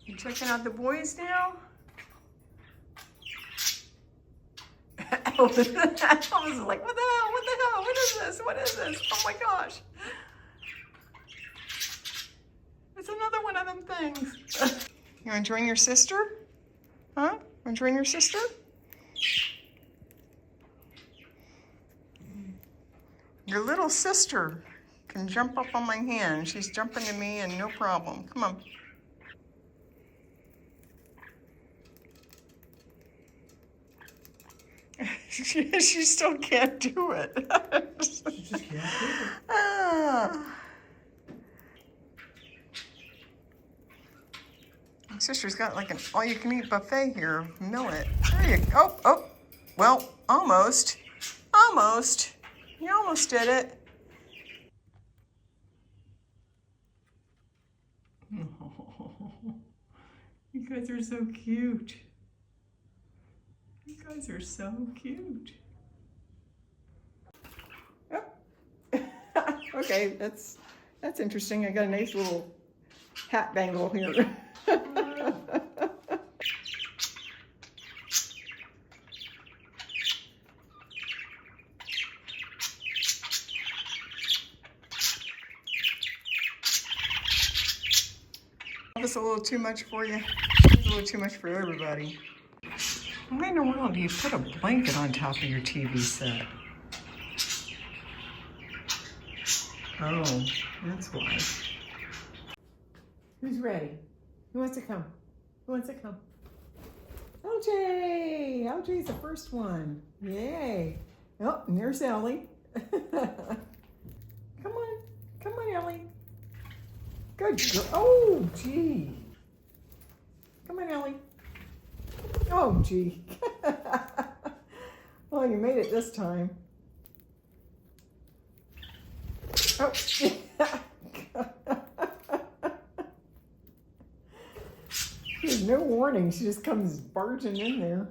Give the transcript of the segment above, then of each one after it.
You checking out the boys now? Elvis is like, what the hell? What the hell? What is this? What is this? Oh my gosh. It's another one of them things. You want to join your sister? Huh? Want to join your sister? Your little sister can jump up on my hand. She's jumping to me and no problem. Come on. she still can't do it. She just can't do it. My sister's got like an all-you-can-eat buffet here. Millet. There you go. Oh. Well, almost. Almost. You almost did it. Oh, you guys are so cute. You guys are so cute. Oh. Okay, that's interesting. I got a nice little hat bangle here. That's a little too much for you. It's a little too much for everybody. Why in the world do you put a blanket on top of your TV set? Oh, that's why. Who's ready? Who wants to come? Who wants to come? LJ! LJ's the first one. Yay. Oh, and there's Ellie. Come on. Come on, Ellie. Good girl. Oh, gee. Come on, Ellie. Oh, gee. Well, you made it this time. Oh. There's no warning. She just comes barging in there.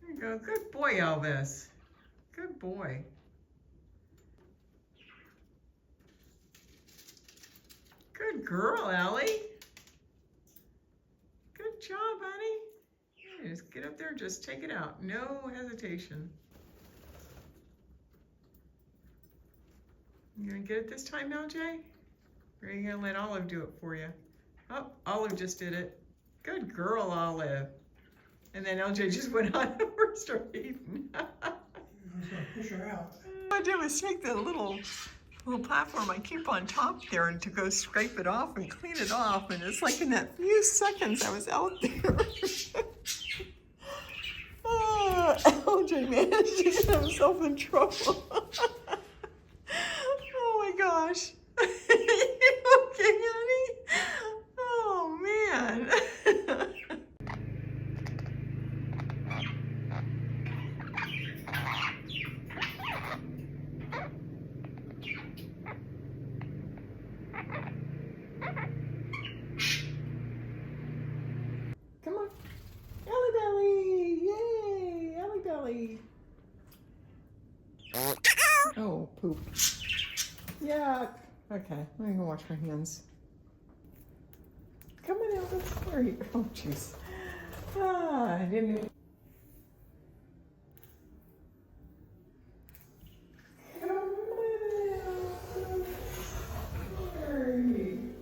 There you go. Good boy, Elvis. Good boy. Good girl, Ellie. Good job, honey. Yeah, just get up there and just take it out. No hesitation. You gonna get it this time, LJ? Or are you gonna let Olive do it for you? Oh, Olive just did it. Good girl, Olive. And then LJ just went on over and started eating. I was going to push her out. What I did was take the little platform I keep on top there and to go scrape it off and clean it off. And it's like in that few seconds I was out there. LJ managed to get himself in trouble. Oh my gosh. You okay, honey? Oh man. Come on. Ellie Belly! Yay! Ellie Belly! Oh, poop. Yuck. Okay, I'm gonna wash my hands. Come on, Elvis. Where are you? Oh, jeez. I didn't. Come on, Elvis. Where are you?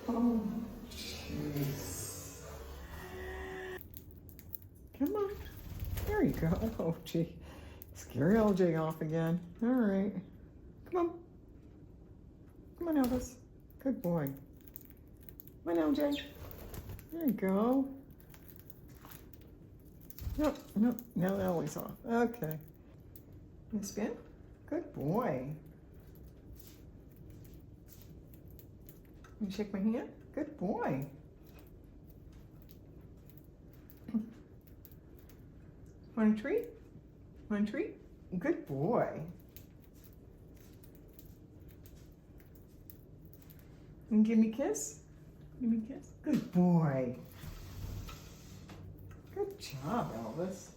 Oh, jeez. Come on. There you go. Oh, gee. Scare LJ off again. All right. Come on. Come on, Elvis. Good boy. Come on, LJ. There you go. Nope, nope. Now Ellie's off. Okay. And spin. Good boy. You shake my hand? Good boy. Want a treat? Want a treat? Good boy. And give me a kiss? Give me a kiss? Good boy. Good job, Elvis.